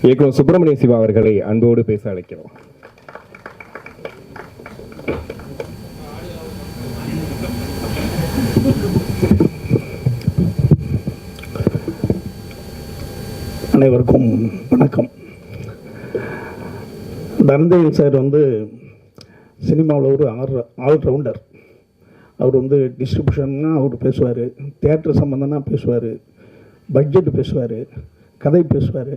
இயக்குனர் சுப்பிரமணிய சிவா அவர்களை அன்போடு பேச அழைக்கிறோம். அனைவருக்கும் வணக்கம். தனஞ்சயன் சார் சினிமாவில் ஒரு ஆல்ரவுண்டர். அவர் டிஸ்ட்ரிபியூஷன்னா அவர் பேசுவார், தியேட்டர் சம்மந்தம்னா பேசுவார், பட்ஜெட் பேசுவார், கதை பேசுவார்,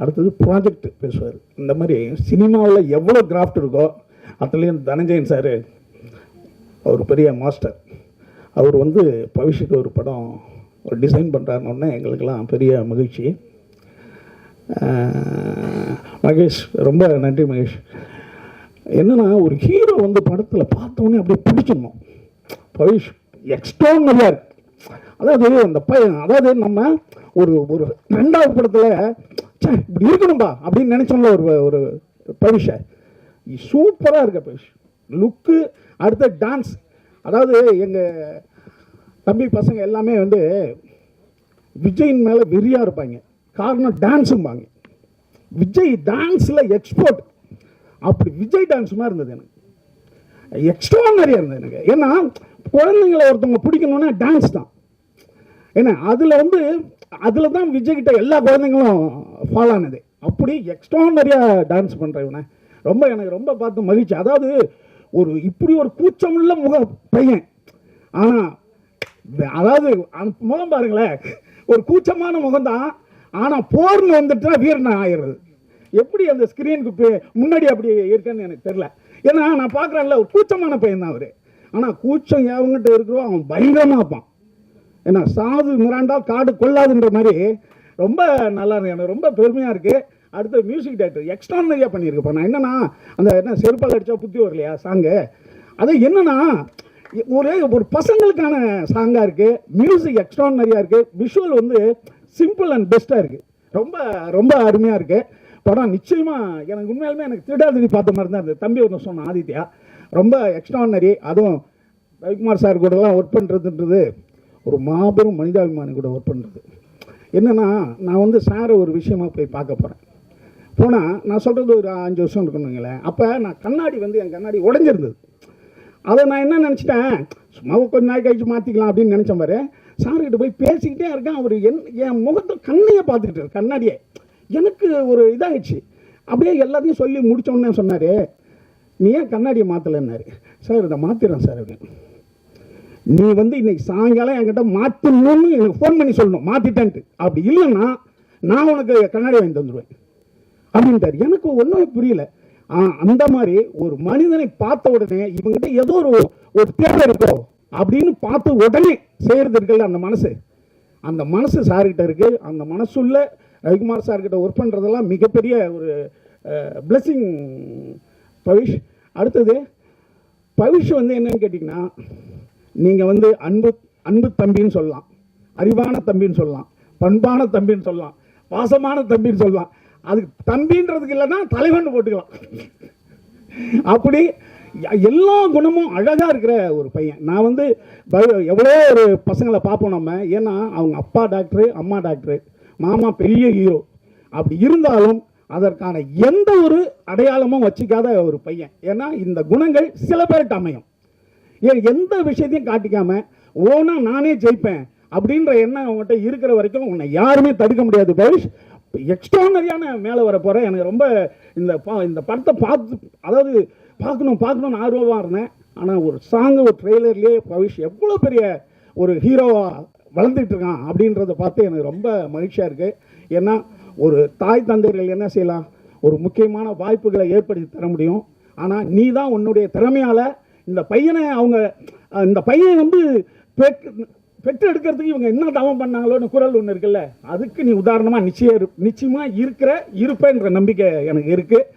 அடுத்தது ப்ராஜெக்ட் பேசுவார். இந்த மாதிரி சினிமாவில் எவ்வளோ கிராஃப்ட் இருக்கோ அதுலேயும் தனஞ்சயன் சார் அவர் பெரிய மாஸ்டர். அவர் பவிஷுக்கு ஒரு படம் ஒரு டிசைன் பண்ணுறாருன்னொன்னே எங்களுக்கெல்லாம் பெரிய மகிழ்ச்சி. மகேஷ், ரொம்ப நன்றி மகேஷ். என்னென்னா, ஒரு ஹீரோ படத்தில் பார்த்தோன்னே அப்படியே பிடிச்சிடணும். பவிஷ் எக்ஸ்ட்ரானரியாக இருக்கு. அதாவது அந்த அதாவது நம்ம ஒரு ஒரு ரெண்டாவது படத்தில் இப்படி இருக்கணும்பா அப்படின்னு நினச்சோம்ல ஒரு பவிஷை. சூப்பராக இருக்க பவிஷ். லுக்கு, அடுத்த டான்ஸ். அதாவது எங்கள் தம்பி பசங்க எல்லாமே விஜயின் மேலே வெறியாக இருப்பாங்க. காரணம் டான்ஸும்பாங்க. விஜய் டான்ஸில் எக்ஸ்போர்ட். அப்படி விஜய் டான்ஸ் மாதிரி இருந்தது எனக்கு. எக்ஸ்ட்ரானரியாக இருந்தது எனக்கு. ஏன்னா குழந்தைங்களை ஒருத்தவங்க பிடிக்கணுன்னா டான்ஸ் தான். ஏன்னா அதில் தான் விஜய்கிட்ட எல்லா குழந்தைங்களும் ஃபாலோ ஆனது. அப்படி எக்ஸ்ட்ரானரியாக டான்ஸ் பண்ணுறவனே எனக்கு ரொம்ப பார்த்து மகிழ்ச்சி. அதாவது இப்படி ஒரு கூச்சமுள்ள பையன். ஆனால் அதாவது முகம் பாருங்களேன், ஒரு கூச்சமான முகம்தான். ஆனால் போர்னு வந்துட்டுனா வீரனா ஆயிடுறது. எப்படி அந்த ஸ்க்ரீனுக்கு முன்னாடி அப்படி இருக்கேன்னு எனக்கு தெரியல. ஏன்னா நான் பார்க்குறேன்ல, ஒரு கூச்சமான பையன் தான் அவர். ஆனால் கூச்சம் எவங்கிட்ட இருக்கிறோ அவன் பயங்கரமாக இருப்பான். ஏன்னா சாது மிராண்டா காடு கொள்ளாதுன்ற மாதிரி ரொம்ப நல்லா இருக்கு. எனக்கு ரொம்ப பெருமையாக இருக்குது. அடுத்த மியூசிக் டைரக்டர் எக்ஸ்ட்ரானரியாக பண்ணியிருக்கப்போ நான் என்ன செருப்பால் அடித்தா புத்தி வரலையா சாங்கு. அது என்னன்னா ஒரு பசங்களுக்கான சாங்காக இருக்குது. மியூசிக் எக்ஸ்ட்ரானரியாக இருக்குது. விஷுவல் சிம்பிள் அண்ட் பெஸ்ட்டாக இருக்குது. ரொம்ப ரொம்ப அருமையாக இருக்குது படம். நிச்சயமாக எனக்கு உண்மையாலுமே எனக்கு திருடாதிரி பார்த்த மாதிரி தான் இருந்தது. தம்பி ஒன்று சொன்னான், ஆதித்யா, ரொம்ப எக்ஸ்ட்ரானரி. அதுவும் ரவிக்குமார் சார் கூடலாம் ஒர்க் பண்ணுறதுன்றது ஒரு மாபெரும் மனிதாபிமானி கூட ஒர்க் பண்ணுறது. என்னென்னா, நான் சாரை ஒரு விஷயமாக போய் பார்க்க போகிறேன். போனால் நான் சொல்கிறது ஒரு 5 வருஷம் இருக்கணுங்களேன். அப்போ நான் கண்ணாடி என் கண்ணாடி உடஞ்சிருந்தது. அதை நான் என்ன நினச்சிட்டேன், சும்மா கொஞ்ச நாள் கழிச்சு மாற்றிக்கலாம் அப்படின்னு நினச்சேன். பாரு, சார்கிட்ட போய் பேசிக்கிட்டே இருக்கேன். அவர் என் முகத்தை கண்ணையே பார்த்துக்கிட்டு கண்ணாடியே. எனக்கு ஒரு இதாகிடுச்சு. அப்படியே எல்லாத்தையும் சொல்லி முடித்தோன்னே சொன்னார், நீ ஏன் கண்ணாடியை மாற்றலைன்னாரு. சார், இதை மாற்றிடுறேன் சார் அப்படின்னு. நீ இன்னைக்கு சாயங்காலம் என்கிட்ட மாற்றணும்னு எனக்கு ஃபோன் பண்ணி சொல்லணும், மாற்றிட்டேன்ட்டு. அப்படி இல்லைன்னா நான் உனக்கு கண்ணாடி வாங்கி தந்துடுவேன் அப்படின்ட்டார். எனக்கு ஒன்றுமே புரியல. அந்த மாதிரி ஒரு மனிதனை பார்த்த உடனே இவங்ககிட்ட ஏதோ ஒரு தேவை இருக்கோ அப்படின்னு பார்த்து உடனே செய்கிறது இருக்குல்ல, அந்த மனசு சார்கிட்ட இருக்கு. அந்த மனசுள்ள ரவிக்குமார் சார்கிட்ட ஒர்க் பண்ணுறதெல்லாம் மிகப்பெரிய ஒரு பிளெஸிங் பவிஷ். அடுத்தது பவிஷ் என்னன்னு கேட்டிங்கன்னா, நீங்கள் அன்பு தம்பின்னு சொல்லலாம், அறிவான தம்பின்னு சொல்லலாம், பண்பான தம்பின்னு சொல்லலாம், பாசமான தம்பின்னு சொல்லலாம். அதுக்கு தம்பின்றதுக்கு இல்லைன்னா தலைவன் போட்டுக்கலாம். அப்படி எல்லா குணமும் அழகாக இருக்கிற ஒரு பையன். நான் எவ்வளோ ஒரு பசங்களை பார்ப்போம் நம்ம. ஏன்னா அவங்க அப்பா டாக்டரு, அம்மா டாக்டரு, மாமா பெரிய ஹீரோ. அப்படி இருந்தாலும் அதற்கான எந்த ஒரு அடையாளமும் வச்சுக்காத ஒரு பையன். ஏன்னா இந்த குணங்கள் சில பேர்கிட்ட அமையும். எந்த விஷயத்தையும் காட்டிக்காம ஓனா நானே ஜெயிப்பேன் அப்படின்ற எண்ணம் அவங்ககிட்ட இருக்கிற வரைக்கும் உன்னை யாருமே தடுக்க முடியாது. பவிஷ் எக்ஸ்ட்ரானரியான மேலே வர போகிற. எனக்கு ரொம்ப இந்த படத்தை அதாவது பார்க்கணும்னு ஆர்வமாக இருந்தேன். ஆனால் ஒரு சாங்கு, ஒரு ட்ரெய்லர்லேயே பவிஷ் எவ்வளோ பெரிய ஒரு ஹீரோவாக வளர்ந்துட்டு இருக்கான் அப்படின்றத பார்த்து எனக்கு ரொம்ப மகிழ்ச்சியாக இருக்குது. ஏன்னா ஒரு தாய் தந்தைகள் என்ன செய்யலாம், ஒரு முக்கியமான வாய்ப்புகளை ஏற்படுத்தி தர முடியும். ஆனால் நீ தான் உன்னுடைய திறமையால் இந்த பையனை இந்த பையன் பெற்று எடுக்கிறதுக்கு இவங்க என்ன தவம் பண்ணாங்களோன்னு குரல் ஒன்று இருக்குல்ல, அதுக்கு நீ உதாரணமாக நிச்சயமாக இருப்பேன்ற நம்பிக்கை எனக்கு இருக்குது.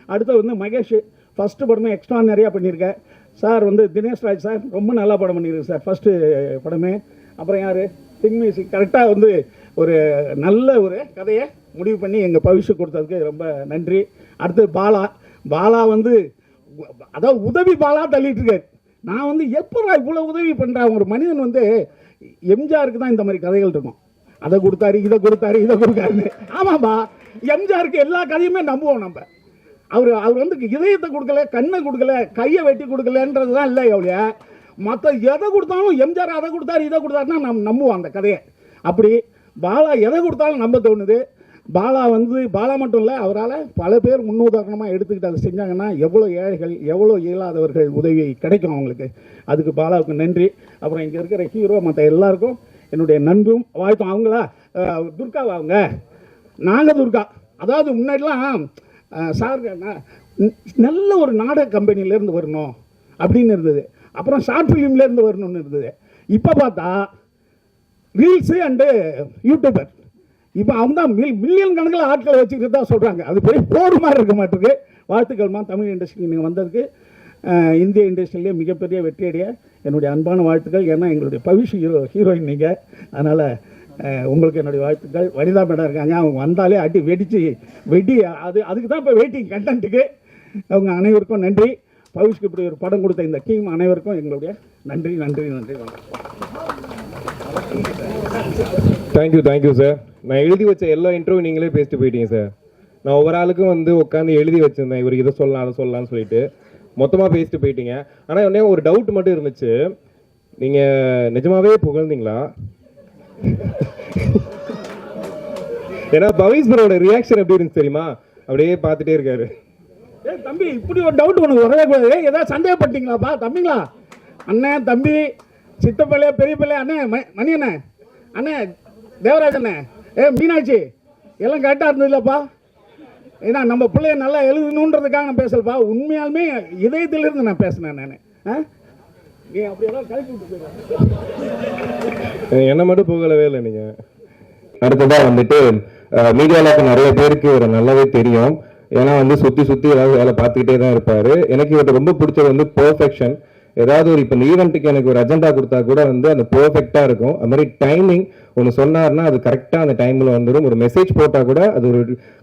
அடுத்து மகேஷ் ஃபஸ்ட்டு படமே எக்ஸ்ட்ரானரியாக பண்ணியிருக்கேன் சார். தினேஷ் ராஜ் சார் ரொம்ப நல்லா படம் பண்ணியிருக்கு சார், ஃபஸ்ட்டு படமே. அப்புறம் யார், திங் மியூசிக் கரெக்டாக ஒரு நல்ல ஒரு கதையை முடிவு பண்ணி எங்கள் பவிஷு கொடுத்ததுக்கு ரொம்ப நன்றி. அடுத்து பாலா அதாவது உதவி பாலா தள்ளிட்டு இருக்காரு. நான் எப்போ இவ்வளோ உதவி பண்ணுறேன். ஒரு மனிதன் எம்ஜிஆருக்கு தான் இந்த மாதிரி கதைகள் இருக்கும். அதை கொடுத்தாரு, இதை கொடுத்தாரு, இதை கொடுக்காரு. ஆமாம்பா, எம்ஜிஆருக்கு எல்லா கதையுமே நம்புவோம் நம்ம. அவர் வந்து இதயத்தை கொடுக்கல, கண்ணை கொடுக்கல, கையை வெட்டி கொடுக்கலன்றதுதான் இல்லை எவ்வளோ. மற்ற எதை கொடுத்தாலும் எம்ஜிஆர் அதை கொடுத்தாரு இதை கொடுத்தாருன்னா நம்ம நம்புவோம் அந்த கதையை. அப்படி பாலா எதை கொடுத்தாலும் நம்ப தோணுது. பாலா வந்து பாலா மட்டும் இல்லை, அவரால் பல பேர் முன்னுதாரணமாக எடுத்துக்கிட்டு அதை செஞ்சாங்கன்னா எவ்வளோ ஏழைகள் எவ்வளோ இயலாதவர்கள் உதவி கிடைக்கும் அவங்களுக்கு. அதுக்கு பாலாவுக்கு நன்றி. அப்புறம் இங்கே இருக்கிற ஹீரோ மற்ற எல்லாருக்கும் என்னுடைய நன்றும் வாழ்த்தும். அவங்களா துர்காவா அவங்க நாங்கள் துர்கா. அதாவது முன்னாடிலாம் சார் நல்ல ஒரு நாடக கம்பெனிலேருந்து வரணும் அப்படின்னு இருந்தது. அப்புறம் ஷார்ட் ஃபிலிம்லேருந்து வரணும்னு இருந்தது. இப்போ பார்த்தா ரீல்ஸு அண்டு யூடியூபர். இப்போ அவங்க தான் மில்லியன் கணக்கில் ஆட்களை வச்சுக்கிட்டு தான் சொல்கிறாங்க. அது போய் போர் மாதிரி இருக்க மாட்டிருக்கு. வாழ்த்துக்கள்மா தமிழ் இண்டஸ்ட்ரிக்கு நீங்கள் வந்ததுக்கு. இந்திய இண்டஸ்ட்ரியிலே மிகப்பெரிய வெற்றியடைய என்னுடைய அன்பான வாழ்த்துக்கள். ஏன்னா எங்களுடைய பவிஷ் ஹீரோயின் நீங்கள். அதனால் உங்களுக்கு என்னுடைய வாழ்த்துக்கள். வனிதா மேடம் இருக்காங்க, அவங்க வந்தாலே அடி வெடி அதுக்கு தான் இப்போ வெயிட்டிங் கண்டென்ட்டுக்கு. அவங்க அனைவருக்கும் நன்றி. பவிஷ்க்கு இப்படி ஒரு படம் கொடுத்த இந்த டீம் அனைவருக்கும் எங்களுடைய நன்றி நன்றி நன்றி. Thank you sir. நான் எழுதி வச்ச எல்லா இன்டர்வியூ நீங்களே பேசிட்டு போயிட்டீங்க சார். நான் ஒவ்வொரு ஆளுக்கும் வந்து உட்காந்து எழுதி வச்சிருந்தேன், இவர் இதை சொல்லலாம் அதை சொல்லலாம்னு சொல்லிட்டு மொத்தமாக பேசிட்டு போயிட்டீங்க. ஆனால் உடனே ஒரு டவுட் மட்டும் இருந்துச்சு, நீங்கள் நிஜமாவே புகழ்ந்தீங்களா? ஏன்னா பவிஸ்வரோட ரியாக்ஷன் எப்படி இருந்துச்சு தெரியுமா? அப்படியே பார்த்துட்டே இருக்காரு. தம்பி இப்படி ஒரு டவுட் உனக்கு வரவே கூடாது. ஏதாவது சந்தேகப்பட்டீங்களாப்பா தம்பிங்களா? அண்ணன் தம்பி சித்தப்பள்ளே பெரிய பிள்ளை அண்ணே மணி அண்ணே அண்ணே தேவராஜ் அண்ணே மீனாட்சி எல்லாம் கரெக்டாக இருந்ததுலப்பா. ஏன்னா நம்ம பிள்ளைய நல்லா எழுதணுன்றதுக்காக நான் பேசலப்பா. உண்மையாலுமே இதயத்திலிருந்து நான் பேசினேன் நான். நீ அப்படியெல்லாம் கலக்கி விட்டு போயிடுறேன். என்ன மட்டும் புகழவே இல்லை நீங்கள். அடுத்ததாக வந்துட்டு மீடியாவில் நிறைய பேருக்கு ஒரு நல்லாவே தெரியும். ஏன்னா வந்து சுற்றி ஏதாவது வேலை பார்த்துக்கிட்டே தான் இருப்பார். எனக்கு இவர்கிட்ட ரொம்ப பிடிச்சது வந்து பெர்ஃபெக்ஷன். ஏதாவது ஒரு இப்போ இந்த ஈவெண்ட்டுக்கு எனக்கு ஒரு அஜெண்டா கொடுத்தா கூட வந்து அந்த பெர்ஃபெக்டாக இருக்கும். அது மாதிரி டைமிங் ஒன்று சொன்னார்னா அது கரெக்டாக அந்த டைமில் வந்துடும். ஒரு மெசேஜ் போட்டால் கூட அது ஒரு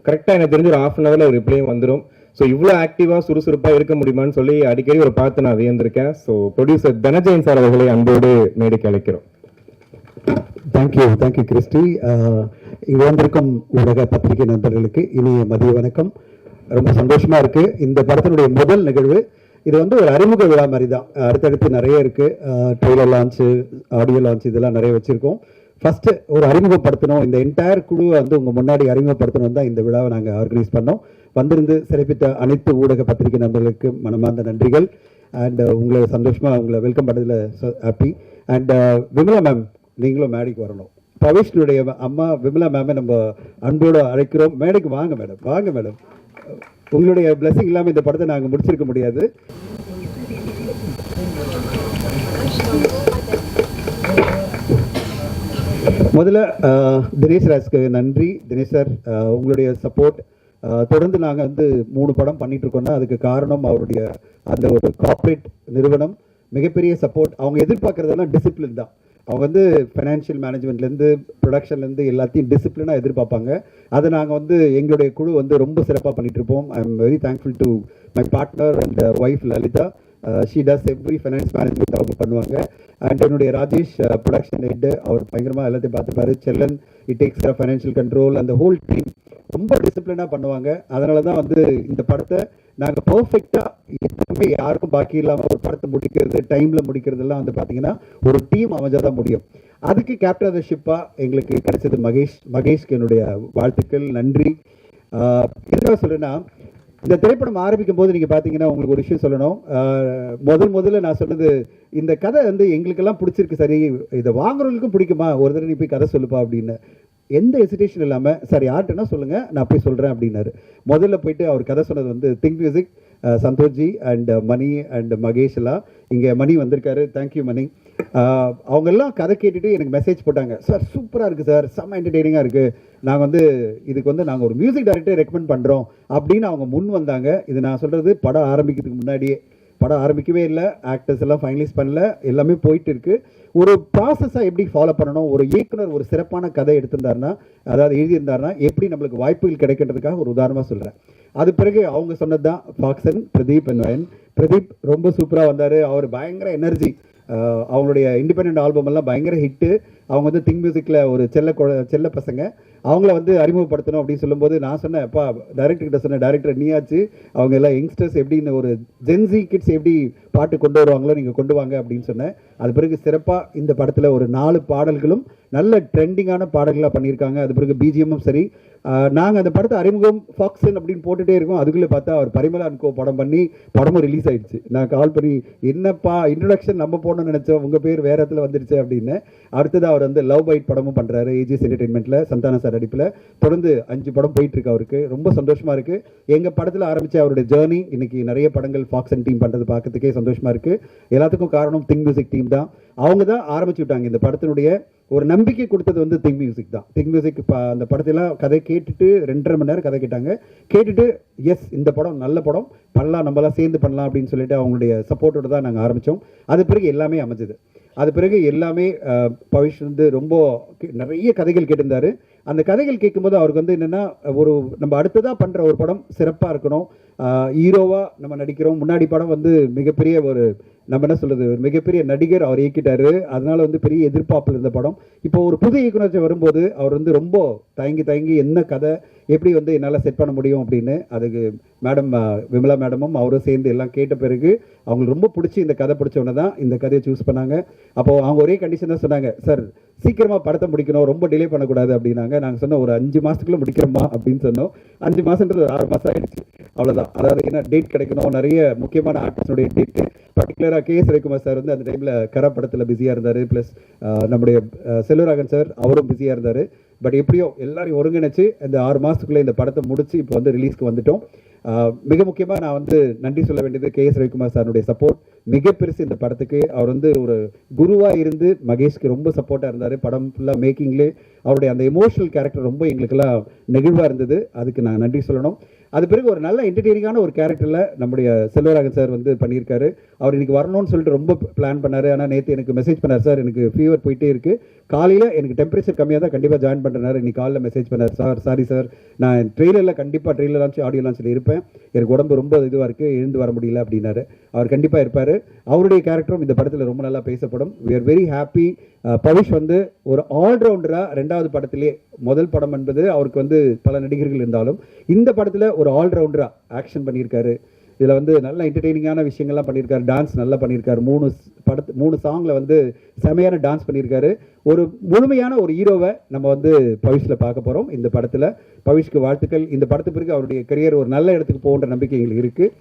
கரெக்டாக எனக்கு தெரிஞ்சு ஒரு ½ அன் ஹவரில் ரிப்ளையும் வந்துடும். ஸோ இவ்வளோ ஆக்டிவாக சுறுசுறுப்பாக இருக்க முடியுமான்னு சொல்லி அடிக்கடி ஒரு பார்த்து நான் வியந்திருக்கேன். ஸோ ப்ரொடியூசர் தனஜெயன் சார் அவர்களை அன்போடு மேடைக்கு அழைக்கிறோம். Thank you Christy. இங்கே வந்திருக்கும் ஊடக பத்திரிகை நண்பர்களுக்கு இனிய மதிய வணக்கம். ரொம்ப சந்தோஷமா இருக்கு. இந்த படத்தினுடைய முதல் நிகழ்வு இது வந்து ஒரு அறிமுக விழா மாதிரி தான். அடுத்தடுத்து நிறைய இருக்கு. ட்ரெய்லர் லான்ச்சு, ஆடியோ லான்ச் இதெல்லாம் நிறைய வச்சிருக்கோம். ஃபர்ஸ்ட் ஒரு அறிமுகப்படுத்தணும், இந்த என்டையர் குழுவை வந்து உங்க முன்னாடி அறிமுகப்படுத்தணும் தான் இந்த விழாவை நாங்கள் ஆர்கனைஸ் பண்ணோம். வந்திருந்து சிறப்பித்த அனைத்து ஊடக பத்திரிகை நண்பர்களுக்கு மனமார்ந்த நன்றிகள். அண்ட் உங்களை சந்தோஷமா உங்களை வெல்கம் பண்ணதில் ஹாப்பி. அண்ட் விமலா மேம் நீங்களும் மேடைக்கு வரணும். பவிஷ்னுடைய அம்மா விமலா மேமை நம்ம அன்போடு அழைக்கிறோம். மேடைக்கு வாங்க மேடம், வாங்க மேடம். உங்களுடைய பிளஸிங் இல்லாமல் இந்த படத்தை நாங்கள் முடிச்சிருக்க முடியாது. முதல்ல தினேஷ் ராஜ்க்கு நன்றி. தினேஷ் சார் உங்களுடைய சப்போர்ட் தொடர்ந்து நாங்கள் வந்து 3 படம் பண்ணிட்டு இருக்கோம்னா அதுக்கு காரணம் அவருடைய அந்த ஒரு கார்ப்பரேட் நிறுவனம் மிகப்பெரிய சப்போர்ட். அவங்க எதிர்பார்க்கறதெல்லாம் டிசிப்ளின் தான். அவங்க வந்து ஃபைனான்ஷியல் மேனேஜ்மெண்ட்லேருந்து ப்ரொடக்ஷன்லேருந்து எல்லாத்தையும் டிசிப்ளினாக எதிர்பார்ப்பாங்க. அதை நாங்கள் வந்து எங்களுடைய குழு வந்து ரொம்ப சிறப்பாக பண்ணிட்டு இருப்போம். I am very thankful to my partner and wife Lalitha. She does every finance management அவங்க பண்ணுவாங்க. அண்ட் என்னுடைய ராஜேஷ் ப்ரொடக்ஷன் ஹெட், அவர் பயங்கரமாக எல்லாத்தையும் பார்த்துப்பாரு. செல்லன் it takes care financial control. அந்த ஹோல் டீம் ரொம்ப டிசிப்ளினாக பண்ணுவாங்க. அதனால தான் வந்து இந்த படத்தை நாங்கள் பர்ஃபெக்டாக எதுவுமே யாருக்கும் பாக்கி இல்லாமல் ஒரு படத்தை முடிக்கிறது, டைமில் முடிக்கிறதெல்லாம் வந்து பார்த்தீங்கன்னா ஒரு டீம் அமைஞ்சால் தான் முடியும். அதுக்கு கேப்டன் ஆஃப் த ஷிப்பாக எங்களுக்கு கிடைச்சது மகேஷ்க்கு என்னுடைய வாழ்த்துக்கள், நன்றி. எதுக்காக சொல்கிறேன்னா, இந்த திரைப்படம் ஆரம்பிக்கும் போது நீங்கள் பார்த்தீங்கன்னா உங்களுக்கு ஒரு விஷயம் சொல்லணும். முதல்ல நான் சொன்னது, இந்த கதை வந்து எங்களுக்கெல்லாம் பிடிச்சிருக்கு, சரி இதை வாங்குறவங்களுக்கும் பிடிக்குமா, ஒரு தடவை நீ போய் கதை சொல்லுப்பா அப்படின்னு. எந்த ஹெசிடேஷன் இல்லாமல் சார் யார்கிட்டனா சொல்லுங்கள் நான் போய் சொல்கிறேன் அப்படின்னாரு. முதல்ல போயிட்டு அவர் கதை சொன்னது வந்து திங்க் மியூசிக், சந்தோஷ்ஜி அண்ட் மணி அண்ட் மகேஷ் எல்லாம். இங்கே மணி வந்திருக்காரு, தேங்க்யூ மணி. அவங்கெல்லாம் கதை கேட்டுட்டு எனக்கு மெசேஜ் போட்டாங்க, சார் சூப்பராக இருக்குது சார், செம்ம என்டர்டெய்னிங்காக இருக்குது, நாங்கள் வந்து இதுக்கு வந்து நாங்கள் ஒரு மியூசிக் டைரக்டர் ரெக்கமெண்ட் பண்ணுறோம் அப்படின்னு அவங்க முன் வந்தாங்க. இது நான் சொல்கிறது படம் ஆரம்பிக்கிறதுக்கு முன்னாடியே. படம் ஆரம்பிக்கவே இல்லை, ஆக்டர்ஸ் எல்லாம் ஃபைனலைஸ் பண்ணல, எல்லாமே போயிட்டு இருக்கு. ஒரு ப்ராசஸாக எப்படி ஃபாலோ பண்ணணும், ஒரு இயக்குனர் ஒரு சிறப்பான கதை எடுத்திருந்தாருன்னா, அதாவது எழுதியிருந்தாருன்னா எப்படி நம்மளுக்கு வாய்ப்புகள் கிடைக்கின்றதுக்காக ஒரு உதாரணமாக சொல்கிறேன். அது பிறகு அவங்க சொன்னது தான் ஃபாக்சன், பிரதீப் அண்ட் வயன். பிரதீப் ரொம்ப சூப்பராக வந்தார். அவர் பயங்கர எனர்ஜி, அவங்களுடைய இண்டிபெண்ட் ஆல்பம் எல்லாம் பயங்கர ஹிட்டு. அவங்க வந்து திங் மியூசிக்கில் ஒரு செல்ல பசங்க, அவங்கள வந்து அறிமுகப்படுத்தணும் அப்படின்னு சொல்லும்போது நான் சொன்னேன், அப்பா டைரக்டர்கிட்ட சொன்னேன், டைரக்டர் நீயாச்சு, அவங்க எல்லாம் யங்ஸ்டர்ஸ் எப்படின்னு ஒரு ஜென்சி கிட்ஸ் எப்படி பாட்டு கொண்டு வருவாங்களோ நீங்கள் கொண்டு வாங்க அப்படின்னு சொன்னேன். அது பிறகு சிறப்பாக இந்த படத்தில் ஒரு 4 பாடல்களும் நல்ல ட்ரெண்டிங்கான பாடல்களாக பண்ணியிருக்காங்க. அது பிறகு பிஜிஎம்மும் சரி. நாங்கள் அந்த படத்தை அறிமுகம் ஃபாக்ஸன் அப்படின்னு போட்டுகிட்டே இருக்கோம். அதுக்குள்ளே பார்த்தா அவர் பரிமளா அன்கோ படம் பண்ணி படமும் ரிலீஸ் ஆயிடுச்சு. நான் கால் பண்ணி என்னப்பா இன்ட்ரடக்ஷன் நம்ம போடணும்னு நினச்சோம், உங்கள் பேர் வேறு இடத்துல வந்துருச்சு அப்படின்னு. அடுத்தது அவர் வந்து லவ் பைட் படமும் பண்ணுறாரு ஏஜிஎஸ் என்டர்டெயின்மெண்ட்டில் சந்தான சார் நடிப்பில். தொடர்ந்து 5 படம் போயிட்டுருக்கு அவருக்கு. ரொம்ப சந்தோஷமாக இருக்குது. எங்கள் படத்தில் ஆரம்பித்த அவருடைய ஜேர்னி இன்னைக்கு நிறைய படங்கள் ஃபாக்ஸன் டீம் பண்ணுறது பார்க்கறதுக்கே சந்தோஷமாக இருக்குது. எல்லாத்துக்கும் காரணம் திங் மியூசிக் டீம் தான். அவங்க தான் ஆரம்பிச்சு விட்டாங்க இந்த படத்தினுடைய ஒரு நம்பிக்கை கொடுத்தது வந்து திங் மியூசிக் தான். திங் மியூசிக் அந்த படத்தெல்லாம் கதை கேட்டுட்டு 2.5 மணி நேரம் கதை கேட்டாங்க. கேட்டுட்டு எஸ் இந்த படம் நல்ல படம் பண்ணலாம், நம்மளாம் சேர்ந்து பண்ணலாம் அப்படின்னு சொல்லிட்டு அவங்களுடைய சப்போர்ட்டோட தான் நாங்கள் ஆரம்பித்தோம். அது பிறகு எல்லாமே அமைஞ்சது. அது பிறகு எல்லாமே பவிஷ் வந்து ரொம்ப நிறைய கதைகள் கேட்டிருந்தாரு. அந்த கதைகள் கேட்கும்போது அவருக்கு வந்து என்னென்னா, ஒரு நம்ம அடுத்ததாக பண்ணுற ஒரு படம் சிறப்பாக இருக்கணும், ஹீரோவாக நம்ம நடிக்கிறோம். முன்னாடி படம் வந்து மிகப்பெரிய ஒரு நம்ம என்ன சொல்கிறது, ஒரு மிகப்பெரிய நடிகர் அவர் இயக்கிட்டாரு. அதனால வந்து பெரிய எதிர்பார்ப்பில் இருந்த படம். இப்போ ஒரு புது இயக்குனர் வரும்போது அவர் வந்து ரொம்ப தயங்கி என்ன கதை எப்படி வந்து என்னால் செட் பண்ண முடியும் அப்படின்னு அதுக்கு மேடம் விமலா மேடமும் அவரும் சேர்ந்து எல்லாம் கேட்ட பிறகு அவங்களுக்கு ரொம்ப பிடிச்சி இந்த கதை பிடிச்சவொன்னே தான் இந்த கதையை சூஸ் பண்ணாங்க. அப்போது அவங்க ஒரே கண்டிஷன் தான் சொன்னாங்க, சார் சீக்கிரமாக படத்தை முடிக்கணும், ரொம்ப டிலே பண்ணக்கூடாது அப்படின்னாங்க. நாங்கள் சொன்னோம் ஒரு 5 மாதத்துக்குள்ளே முடிக்கிறோமா அப்படின்னு சொன்னோம். 5 மாதன்றது 6 மாதம் ஆகிடுச்சு, அவ்வளோதான். அதாவது என்ன டேட் கிடைக்கணும், நிறைய முக்கியமான ஆர்டிஸ்டோடைய டேட்டு. பர்டிகுலராக கே.எஸ். ரவிக்குமார் சார் வந்து அந்த டைமில் கரா படத்தில் பிஸியாக இருந்தார். ப்ளஸ் நம்முடைய செல்வராகன் சார் அவரும் பிஸியாக இருந்தார். பட் எப்படியோ எல்லாரையும் ஒருங்கிணைச்சு இந்த 6 மாதத்துக்குள்ளே இந்த படத்தை முடிச்சு இப்போ வந்து ரிலீஸ்க்கு வந்துட்டோம். மிக முக்கியமாக நான் வந்து நன்றி சொல்ல வேண்டியது கே.எஸ். ரவிக்குமார் சாருடைய சப்போர்ட் மிக பெருசு இந்த படத்துக்கு. அவர் வந்து ஒரு குருவாக இருந்து மகேஷ்க்கு ரொம்ப சப்போர்ட்டாக இருந்தார். படம் ஃபுல்லாக மேக்கிங்லே அவருடைய அந்த எமோஷனல் கேரக்டர் ரொம்ப எங்களுக்கெல்லாம் நெகிழ்வாக இருந்தது. அதுக்கு நான் நன்றி சொல்லணும். அது பிறகு ஒரு நல்ல என்டர்டெய்னிங்கான ஒரு கேரக்டரில் நம்முடைய செல்வராகன் சார் வந்து பண்ணியிருக்காரு. அவர் இன்னைக்கு வரணும்னு சொல்லிட்டு ரொம்ப பிளான் பண்ணார். ஆனால் நேற்று எனக்கு மெசேஜ் பண்ணார், சார் எனக்கு ஃபீவர் போயிட்டே இருக்குது, காலையில் எனக்கு டெம்பரேச்சர் கம்மியாக தான் கண்டிப்பாக ஜாயின் பண்ணுறாரு. இன்னைக்கு காலையில் மெசேஜ் பண்ணார், சாரி சார் நான் ட்ரெயிலரில் கண்டிப்பாக ட்ரெயிலர் லான்ச் ஆடியோ லான்ச்சில் இருப்பேன், எனக்கு உடம்பு ரொம்ப இதுவாக இருக்குது, எழுந்து வர முடியல அப்படின்னாரு. அவர் கண்டிப்பாக இருப்பார். அவருடைய கேரக்டரும் இந்த படத்தில் ரொம்ப நல்லா பேசப்படும். We are very happy. Pavish வந்து ஒரு ஆல்ரவுண்டராக 2வது படத்திலே, முதல் படம் என்பது அவருக்கு வந்து பல நடிகர்கள் இருந்தாலும் இந்த படத்தில் ஒரு ஆல்ரவுண்டராக ஆக்ஷன் பண்ணியிருக்காரு. இதில் வந்து நல்ல என்டர்டெய்னிங்கான விஷயங்கள்லாம் பண்ணியிருக்காரு. டான்ஸ் நல்லா பண்ணியிருக்காரு. 3 சாங்கில் வந்து செமையான டான்ஸ் பண்ணியிருக்காரு. ஒரு முழுமையான ஒரு ஹீரோவை நம்ம வந்து பவிஷில் பார்க்க போகிறோம் இந்த படத்தில். பவிஷ்க்கு வாழ்த்துக்கள். இந்த படத்துக்கு பிறகு அவருடைய கரியர் ஒரு நல்ல இடத்துக்கு போகின்ற நம்பிக்கை எங்களுக்கு இருக்குது.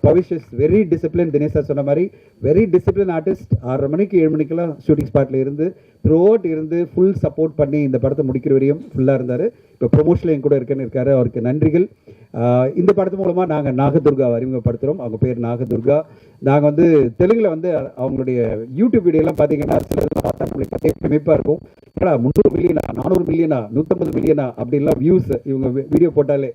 Pavish is very discipline. Dinesh sir சொன்ன மாதிரி வெரி டிசிப்ளின் ஆர்டிஸ்ட். 6:30 மணிக்கு 7 மணிக்கெல்லாம் ஷூட்டிங் ஸ்பாட்டில் இருந்து த்ரூ அவுட் இருந்து ஃபுல் சப்போர்ட் பண்ணி இந்த படத்தை முடிக்கிற வரையும் ஃபுல்லாக இருந்தார். இப்போ ப்ரொமோஷனில் என் கூட இருக்காரு. அவருக்கு நன்றிகள். இந்த படத்து மூலமாக நாங்கள் நாகதுர்காவை அறிமுகப்படுத்துகிறோம். அவங்க பேர் நாகதுர்கா. நாங்கள் வந்து தெலுங்கில் வந்து அவங்களுடைய யூடியூப் வீடியோலாம் பார்த்தீங்கன்னா பிரமிப்பாக இருக்கும். ஏன்னா 300 மில்லியனா, 400 மில்லியனா, 150 மில்லியனா அப்படிலாம் வியூஸ் இவங்க வீடியோ போட்டாலே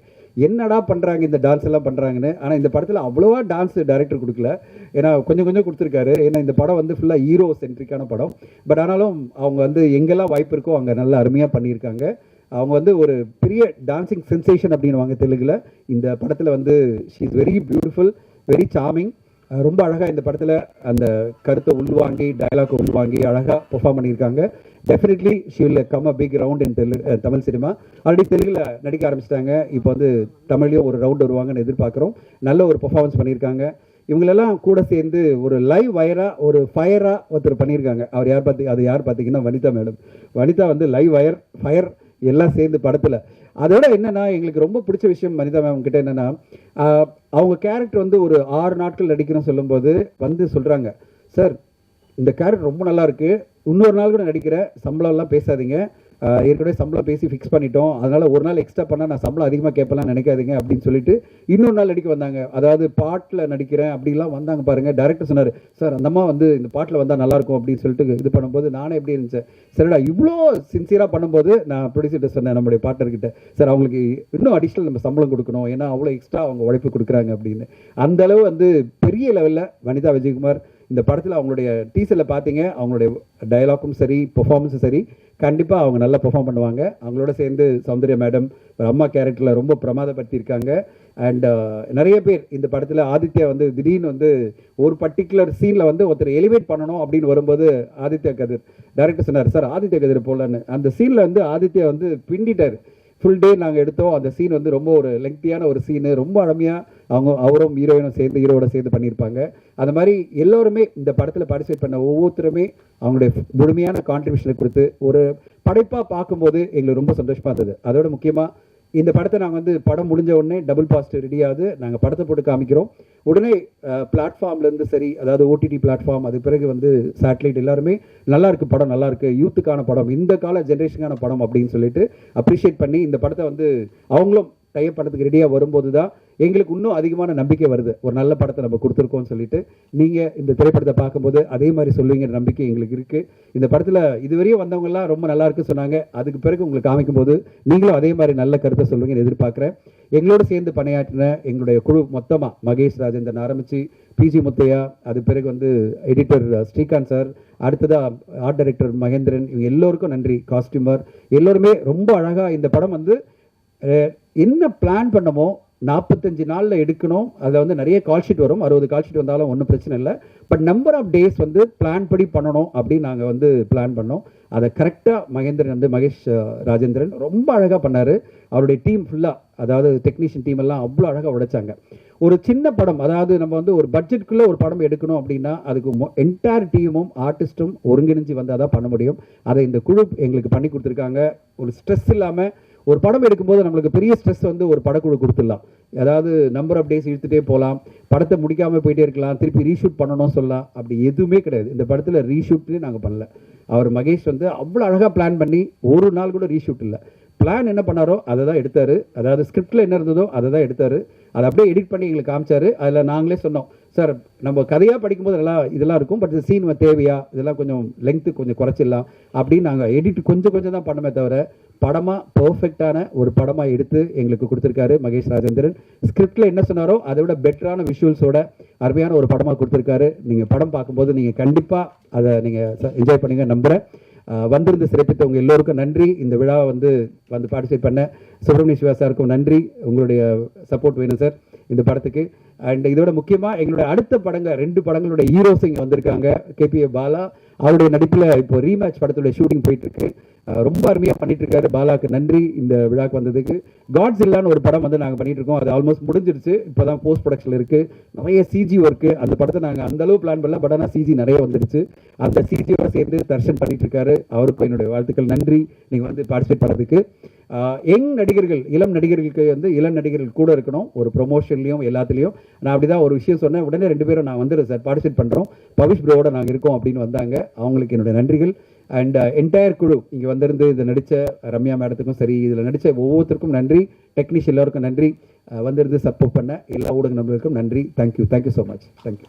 என்னடா பண்ணுறாங்க இந்த டான்ஸ் எல்லாம் பண்ணுறாங்கன்னு. ஆனால் இந்த படத்தில் அவ்வளோவா டான்ஸ் டைரக்டர் கொடுக்கல, ஏன்னா கொஞ்சம் கொடுத்துருக்காரு. ஏன்னா இந்த படம் வந்து ஃபுல்லாக ஹீரோ சென்ட்ரிக்கான படம். பட் ஆனாலும் அவங்க வந்து எங்கெல்லாம் வாய்ப்பு இருக்கோ அங்கே நல்லா அருமையாக பண்ணியிருக்காங்க. அவங்க வந்து ஒரு பெரிய டான்சிங் சென்சேஷன் அப்படின்வாங்க தெலுங்கில். இந்த படத்தில் வந்து she is very beautiful, very charming. ரொம்ப அழகாக இந்த படத்தில் அந்த கருத்தை உள்வாங்கி டயலாக்கை உள்வாங்கி அழகாக பெர்ஃபார்ம் பண்ணியிருக்காங்க. Definitely she will come a big round in Tamil cinema. Already தெலுங்கில் நடிக்க ஆரம்பிச்சிட்டாங்க. இப்போ வந்து தமிழ்லேயும் ஒரு ரவுண்ட் வருவாங்கன்னு எதிர்பார்க்குறோம். நல்ல ஒரு பெர்ஃபார்மன்ஸ் பண்ணியிருக்காங்க. இவங்களெல்லாம் கூட சேர்ந்து ஒரு லைவ் ஒரு ஃபயராக ஒருத்தர் பண்ணியிருக்காங்க. அவர் யார் பார்த்தீங்கன்னா வனிதா மேடம். வனிதா வந்து லைவ் ஃபயர் எல்லாம் சேர்ந்து படத்தில். அதோட என்னென்னா எங்களுக்கு ரொம்ப பிடிச்ச விஷயம் வனிதா மேம் கிட்ட என்னென்னா, அவங்க கேரக்டர் வந்து ஒரு 6 நாட்கள் நடிக்கணும்னு சொல்லும்போது வந்து சொல்கிறாங்க, சார் இந்த கேரக்டர் ரொம்ப நல்லா இருக்குது, இன்னொரு நாள் கூட நடிக்கிறேன், சம்பளம்லாம் பேசாதீங்க, ஏற்கனவே சம்பளம் பேசி ஃபிக்ஸ் பண்ணிட்டோம், அதனால் ஒரு நாள் எக்ஸ்ட்ரா பண்ணால் நான் சம்பளம் அதிகமாக கேட்பலாம் நினைக்காதீங்க அப்படின்னு சொல்லிட்டு இன்னொரு நாள் நடிக்க வந்தாங்க. அதாவது பாட்டில் நடிக்கிறேன் அப்படிலாம் வந்தாங்க பாருங்கள். டேரக்டர் சொன்னார், சார் அந்தம்மா வந்து இந்த பாட்டில் வந்தால் நல்லாயிருக்கும் அப்படின்னு சொல்லிட்டு இது பண்ணும்போது நானே எப்படி இருந்துச்சேன், சரிடா இவ்வளோ சின்சியராக பண்ணும்போது நான் ப்ரொடியூசர்கிட்ட சொன்னேன் நம்மளுடைய பார்ட்னர்கிட்ட, சார் அவங்களுக்கு இன்னும் அடிஷ்னல் நம்ம சம்பளம் கொடுக்கணும், ஏன்னா அவ்வளோ எக்ஸ்ட்ரா அவங்க உழைப்பு கொடுக்குறாங்க அப்படின்னு. அந்தளவு வந்து பெரிய லெவலில் வனிதா விஜயகுமார் இந்த படத்தில் அவங்களுடைய டீசரில் பார்த்தீங்க, அவங்களுடைய டயலாக்கும் சரி பெர்ஃபார்மன்ஸும் சரி கண்டிப்பாக அவங்க நல்லா பெர்ஃபார்ம் பண்ணுவாங்க. அவங்களோட சேர்ந்து சௌந்தர்யா மேடம் ஒரு அம்மா கேரக்டரில் ரொம்ப பிரமாதப்படுத்தியிருக்காங்க. அண்ட் நிறைய பேர் இந்த படத்தில் ஆதித்யா வந்து திடீர்னு வந்து ஒரு பர்டிகுலர் சீனில் வந்து ஒருத்தர் எலிவேட் பண்ணணும் அப்படின்னு வரும்போது ஆதித்யா கதிர் டைரக்டர் சொன்னார், சார் ஆதித்யா கதிர் போலன்னு. அந்த சீனில் வந்து ஆதித்யா வந்து பின்னிட்டார். ஃபுல் டே நாங்கள் எடுத்தோம். அந்த சீன் வந்து ரொம்ப ஒரு லெங்க்தியான ஒரு சீனு, ரொம்ப அருமையாக அவரும் ஹீரோயினும் சேர்ந்து ஹீரோட சேர்ந்து பண்ணியிருப்பாங்க. அந்த மாதிரி எல்லோருமே இந்த படத்தில் பார்ட்டிசிபேட் பண்ண ஒவ்வொருத்தருமே அவங்களுடைய முழுமையான கான்ட்ரிபியூஷனை கொடுத்து ஒரு படைப்பாக பார்க்கும்போது எங்களுக்கு ரொம்ப சந்தோஷமாக இருந்தது. அதோட முக்கியமாக இந்த படத்தை நாங்கள் வந்து படம் முடிஞ்ச உடனே டபுள் பாஸ்ட் ரெடி ஆகுது, நாங்கள் படத்தை போட்டு காமிக்கிறோம். உடனே பிளாட்ஃபார்ம்லேருந்து சரி, அதாவது ஓடிடி பிளாட்ஃபார்ம், அது பிறகு வந்து சேட்டலைட் எல்லாருமே நல்லா இருக்கு படம், நல்லா இருக்கு, யூத்துக்கான படம், இந்த கால ஜென்ரேஷனுக்கான படம் அப்படின்னு சொல்லிட்டு அப்ரிஷியேட் பண்ணி இந்த படத்தை வந்து அவங்களும் டைப் படத்துக்கு ரெடியாக வரும்போது தான் எங்களுக்கு இன்னும் அதிகமான நம்பிக்கை வருது. ஒரு நல்ல படத்தை நம்ம கொடுத்துருக்கோம்னு சொல்லிட்டு நீங்கள் இந்த திரைப்படத்தை பார்க்கும்போது அதே மாதிரி சொல்லுவீங்கிற நம்பிக்கை எங்களுக்கு இருக்குது. இந்த படத்தில் இதுவரையும் வந்தவங்கலாம் ரொம்ப நல்லா இருக்கு சொன்னாங்க. அதுக்கு பிறகு உங்களுக்கு காமிக்கும் போது நீங்களும் அதே மாதிரி நல்ல கருத்தை சொல்லுவீங்கன்னு எதிர்பார்க்குறேன். எங்களோடு சேர்ந்து பணியாற்றின எங்களுடைய குழு மொத்தமாக மகேஷ் ராஜேந்திரன் ஆரம்பித்து பிஜி முத்தையா, அது பிறகு வந்து எடிட்டர் ஸ்ரீகாந்த் சார், அடுத்ததாக ஆர்ட் டைரக்டர் மகேந்திரன், இவங்க எல்லோருக்கும் நன்றி. காஸ்டியூமர் எல்லோருமே ரொம்ப அழகாக இந்த படம் வந்து என்ன பிளான் பண்ணமோ 45 நாளில் எடுக்கணும். அதில் வந்து நிறைய கால் ஷீட் வரும், 60 கால் ஷீட் வந்தாலும் ஒன்றும் பிரச்சனை இல்லை. பட் நம்பர் ஆஃப் டேஸ் வந்து பிளான் படி பண்ணணும் அப்படின்னு நாங்கள் வந்து பிளான் பண்ணோம். அதை கரெக்டாக மகேந்திரன் வந்து மகேஷ் ராஜேந்திரன் ரொம்ப அழகாக பண்ணார். அவருடைய டீம் ஃபுல்லாக, அதாவது டெக்னீஷியன் டீம் எல்லாம் அவ்வளோ அழகாக உடைச்சாங்க. ஒரு சின்ன படம், அதாவது நம்ம வந்து ஒரு பட்ஜெட்டுக்குள்ளே ஒரு படம் எடுக்கணும் அப்படின்னா அதுக்கு என்டையர் டீமும் ஆர்டிஸ்ட்டும் ஒருங்கிணைஞ்சு வந்தால் தான் பண்ண முடியும். அதை இந்த குழு எங்களுக்கு பண்ணி கொடுத்துருக்காங்க. ஒரு ஸ்ட்ரெஸ் இல்லாமல் ஒரு படம் எடுக்கும்போது நம்மளுக்கு பெரிய ஸ்ட்ரெஸ் வந்து ஒரு படக்குழு கொடுத்துடலாம். அதாவது நம்பர் ஆஃப் டேஸ் இழுத்துட்டே போகலாம், படத்தை முடிக்காமல் போயிட்டே இருக்கலாம், திருப்பி ரீஷூட் பண்ணணும் சொல்லலாம். அப்படி எதுவுமே கிடையாது. இந்த படத்தில் ரீஷூட்லேயே நாங்கள் பண்ணல. அவர் மகேஷ் வந்து அவ்வளோ அழகாக பிளான் பண்ணி ஒரு நாள் கூட ரீஷூட் இல்லை. பிளான் என்ன பண்ணாரோ அதை தான் எடுத்தார். அதாவது ஸ்கிரிப்டில் என்ன இருந்ததோ அதை தான் எடுத்தார். அதை அப்படியே எடிட் பண்ணி எங்களுக்கு காமிச்சார். அதில் நாங்களே சொன்னோம், சார் நம்ம கதையாக படிக்கும்போது நல்லா இதெல்லாம் இருக்கும், பட் இந்த சீன் தேவையா, இதெல்லாம் கொஞ்சம் லெங்க்த்து கொஞ்சம் குறைச்சிடலாம் அப்படின்னு நாங்கள் எடிட் கொஞ்சம் கொஞ்சம் தான் பண்ணமே தவிர படமாக பர்ஃபெக்டான ஒரு படமாக எடுத்து எங்களுக்கு கொடுத்துருக்காரு மகேஷ் ராஜேந்திரன். ஸ்கிரிப்டில் என்ன சொன்னாரோ அதை விட பெட்டரான விஷுவல்ஸோட அருமையான ஒரு படமாக கொடுத்துருக்காரு. நீங்கள் படம் பார்க்கும்போது நீங்கள் கண்டிப்பாக அதை நீங்கள் என்ஜாய் பண்ணுங்க நம்புகிறேன். வந்திருந்து சிறப்பித்தவங்க எல்லோருக்கும் நன்றி. இந்த விழாவை வந்து பார்ட்டிசிபேட் பண்ண சுப்பிரமணிய சிவா சாருக்கும் நன்றி. உங்களுடைய சப்போர்ட் வேணும் சார் இந்த படத்துக்கு. அண்ட் இதோட முக்கியமாக எங்களுடைய அடுத்த படங்கள் 2 படங்களுடைய ஹீரோஸ் இங்கே வந்திருக்காங்க. கேபிஏ பாலா அவருடைய நடிப்பில் இப்போ ரீமேட்ச் படத்துடைய ஷூட்டிங் போயிட்டு இருக்கு. ரொம்ப அருமையாக பண்ணிட்டு இருக்காரு. பாலாவுக்கு நன்றி இந்த விழாக்கு வந்ததுக்கு. காட்ஸ் இல்லான்னு ஒரு படம் வந்து நாங்கள் பண்ணிட்டு இருக்கோம். அது ஆல்மோஸ்ட் முடிஞ்சிருச்சு. இப்போ தான் போஸ்ட் ப்ரொடக்ஷனில் இருக்கு. நிறைய சிஜி ஒர்க்கு. அந்த படத்தை நாங்கள் அந்த அளவு பிளான் பண்ணல, பட் ஆனால் சிஜி நிறைய வந்துருச்சு. அந்த சிஜியோட சேர்ந்து தர்ஷன் பண்ணிட்டு இருக்காரு. அவருக்கும் என்னுடைய வாழ்த்துக்கள். நன்றி நீங்கள் வந்து பார்ட்டிசிபேட் பண்ணதுக்கு. யங் நடிகர்கள், இளம் நடிகர்களுக்கு வந்து இளம் நடிகர்கள் கூட இருக்கணும் ஒரு ப்ரொமோஷன்லையும் எல்லாத்துலேயும். நான் அப்படி தான் ஒரு விஷயம் சொன்னேன். உடனே 2 பேரும் நான் வந்துடுறேன் சார், பார்ட்டிசிபேட் பண்ணுறோம், பவிஷ் ப்ரோவோட நாங்கள் இருக்கோம் அப்படின்னு வந்தாங்க. அவங்களுக்கு என்னுடைய நன்றிகள். அண்ட் என்டையர் குழு இங்கே வந்திருந்து இதை நடித்த ரம்யா மேடத்துக்கும் சரி, இதில் நடித்த ஒவ்வொருத்தருக்கும் நன்றி. டெக்னீஷியன் எல்லாருக்கும் நன்றி. வந்திருந்து சப்போர்ட் பண்ண எல்லா ஊடக நண்பர்களுக்கும் நன்றி. Thank you so much. தேங்க்யூ.